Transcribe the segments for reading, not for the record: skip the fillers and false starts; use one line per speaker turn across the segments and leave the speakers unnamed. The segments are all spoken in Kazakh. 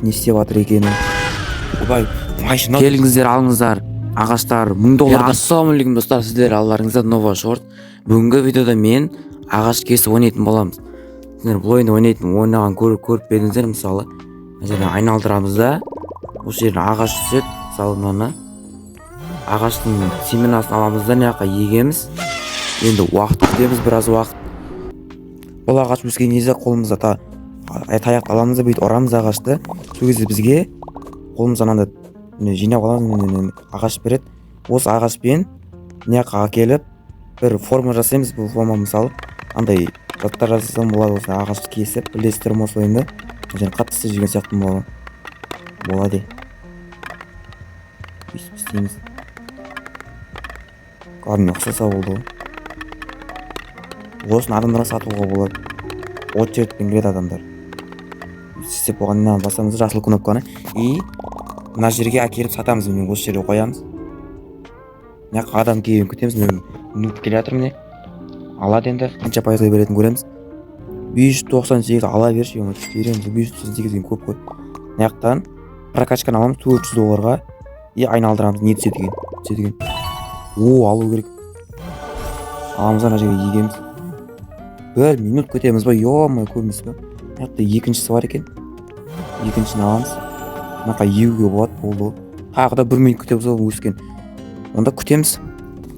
не істеп жатыр екенін. Машина келіңіздер, алыңыздар. Ағаштар $1000. Ассалаумағалейкум достар, сіздер алдарыңызда Nova Short. Бүгінгі видеода мен ағаш кесіп ойнайтын боламыз. Сіздер бұл ойынды ойнаған көріп бердіңіздер, мысалы. Мына айналдырамыз да, осы жерден ағаш түседі, мысалы мынаны. Ағаштың семенасын аламыз да, мына жаққа егеміз. Енді уақыт күтеміз, біраз уақыт. Бұл ағаш өскен кезде қолымызда таяқ аламыз да, бүйтіп ұрамыз ағашты. Сол кезде бізге қолымызда мынандай жинап аламыз, ағаш береді. Осы ағашпен мына жаққа әкеліп бір форма жасаймыз. Бұл форма мысалы андай заттар жасасам болады. Осы ағашты кесіп бірлестіріп осы ойынды және қатты жүрген сияқты болады. Өйстіп істейміз. Кәдімгі ұқсаса болды ғой. Осыны адамдарға сатуға болады. Очередпен келеді адамдар. Істеп болғаннан басамыз жасыл кнопканы и мына жерге әкеліп сатамыз. Міне осы жерге қоямыз. Мына адам келгенін күтеміз. Минут келе жатыр, міне алады. Енді қанша пайызға беретінін көреміз. 598 ала берші, береміз. 598 көп қой. Мына жақтан прокачканы аламыз $400 и айналдырамыз. Не түседі екен? Алу керек. Аламыз, ана жерге егеміз. 1 минут күтеміз ба? Ё-май, көрмейсіз ба? Мына жақта екіншісі бар екен. Екіншісін аламыз. Мына жаққа егуге болады, болды. Тағы да 1 минут күтеміз, ол өскен. Онда күтеміз.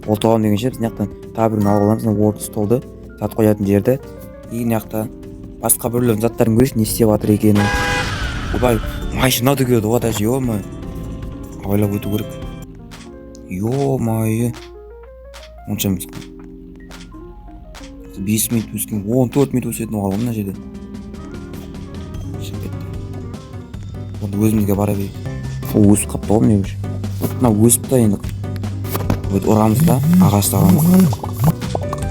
Ол тоғам дегенше біз мына жақтан тағы бірін алып аламыз. Орта столды зат қоятын жерді. И мына жақта басқа біреулердің заттарын көрейік, не істеп жатыр екенін. Машина дүгеді ғой, даже ё-май. Ойлап өту керек. Ё-май. Оншамыз. 5 минут өскен, 14 минут өсетін оғал мына жерде. Онда өзімізге бара берейік. Ол өсіп қапты ғой, міне өш. Мына өсіп та енді. Ұрамыз да, ағашты аламыз.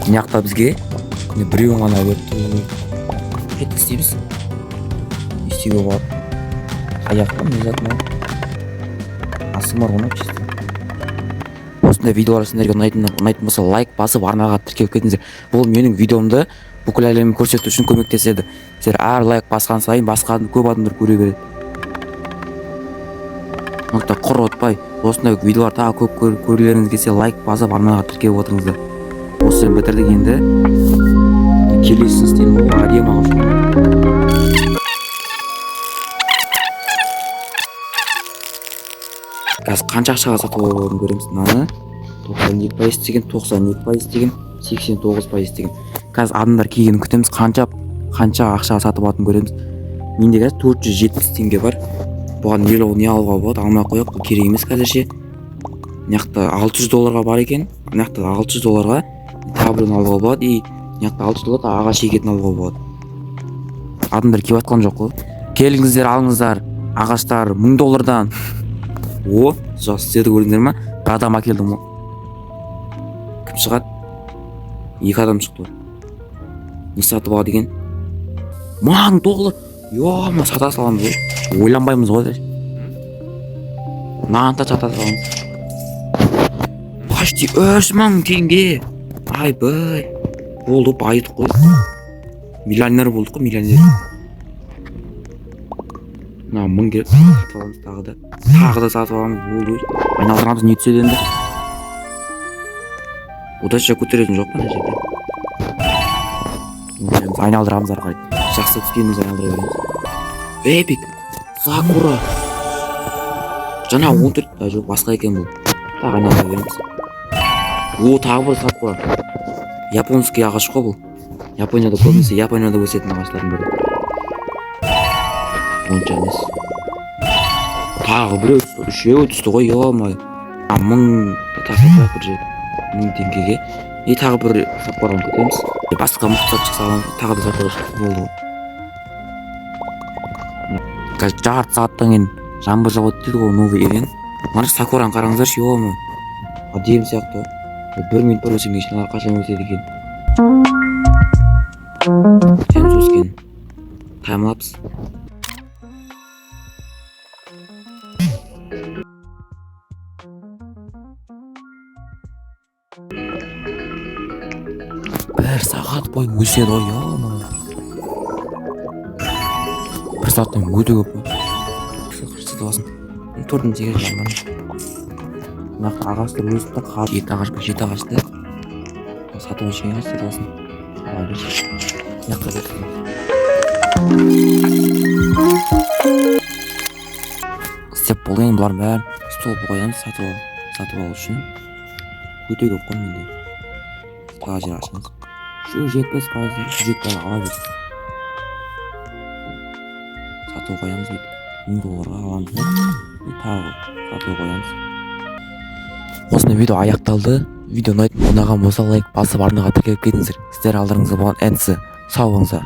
Мына жақта бізге біреуін ғана берді. Қайтып істейміз. Істеуге болады. Аяқта не зат ма? Асымар ғана чисто. Осындай видеолар сендерге ұнайтын болса лайк басып арнаға тіркеліп кетіңіздер. Бұл менің видеомды бүкіл әлемге көрсету үшін көмектеседі. Сіздер әр лайк басқан сайын басқа көп адамдар көре береді. Сондықтан құр отпай, осындай видеолар тағы көп көрулеріңіз келсе лайк басып арнаға тіркеліп отырыңыздар. Осыны бітірдік, енді келесін істейін. Ол әдемі ағаш. Қазір қанша ақшаға сатып алуын көреміз. Мынаны 92% деген, 92% деген, 89% деген. Қазір адамдар келгенін күтеміз. Қанша ақшаға сатып алатынын көреміз. Менде қазір 470 теңге бар. Бұған не алуға болады, алмай қояқ, бұл керек емес қазірше. Мына жақта $600 бар екен. Мына жақта $600 таблон алуға болады и мына жақта $600 ағаш егетін алуға болады. Адамдар келіп атқан жоқ қой. Келіңіздер, алыңыздар. Ағаштар $1000-дан. О, жас істеді, көрдіңдер ма? Bir адам әкелдім ғой. Кім шығады? 2 адам шықты. Не сатып алады екен? $1000. Ё-ма, сата саламыз ғой. Ойланбаймыз ғой. Нанта сата саламыз. Почти 3000 теңге. Ай-бай. Болды, байыдық қой. Миллионер болдық қой, миллионер. Мына 1000 керек. Сатып аламыз тағы да сатып аламыз. Болды. Айналдырамыз, не түседі енді? Удача көтеретін жоқ па мына жерде? Айналдырамыз ары қарай. Жақсы түскеніміз айналдыра береміз. Эпик, Сакура. Жаңа 14, жоқ, басқа екен бұл. Тағы айналдыра береміз. Тағы бір Сакура. Японский ағаш қой бұл. Японияда көбінесе Японияда өсетін ағаштардың бірі. Онша емес. Тағы біреу, үшеуі түсті ғой, ё-май. 1000 тақырып бір жер. 1000 теңгеге. И тағы бір Сакураны күтеміз. Басқа мұқтат шықса аламыз. Тағы да Сакура шықты, болды. Қазір жарты сағаттан кейін жаңбыр жауады дейді ғой, новый ерен. Мына Сакураны қараңыздаршы, ё-май. Әдемі сияқты. 1 минут бір өсемге үшін қашан өседі екен. Күтеміз өскен. Таймлапс. Bir saat бойы өседі ғой, ё-май. 1 сағаттан өте көп. ағашты болсын. Төртінші жеке жанынан. Мына ағашты өсіп та қағаз жеті ағашты сатып алған ағаштар болсын. Ала бер. Мына жаққа берсін. Істеп болды енді бұлардың бәрін столбы қоямыз сатып алу үшін. Өте көп қой менде. Тағы жер ашамыз. Şu жетпес пайызы жетпей ала берсін. Сатып қоямыз дейді. $1000 аламыз да. Тағы сатып қоямыз. Осындай видео аяқталды. Видео ұнаған болса лайк басып арнаға тіркеліп кетіңіздер. Сіздер алдарыңызда болған әнсі. Сау болыңыздар.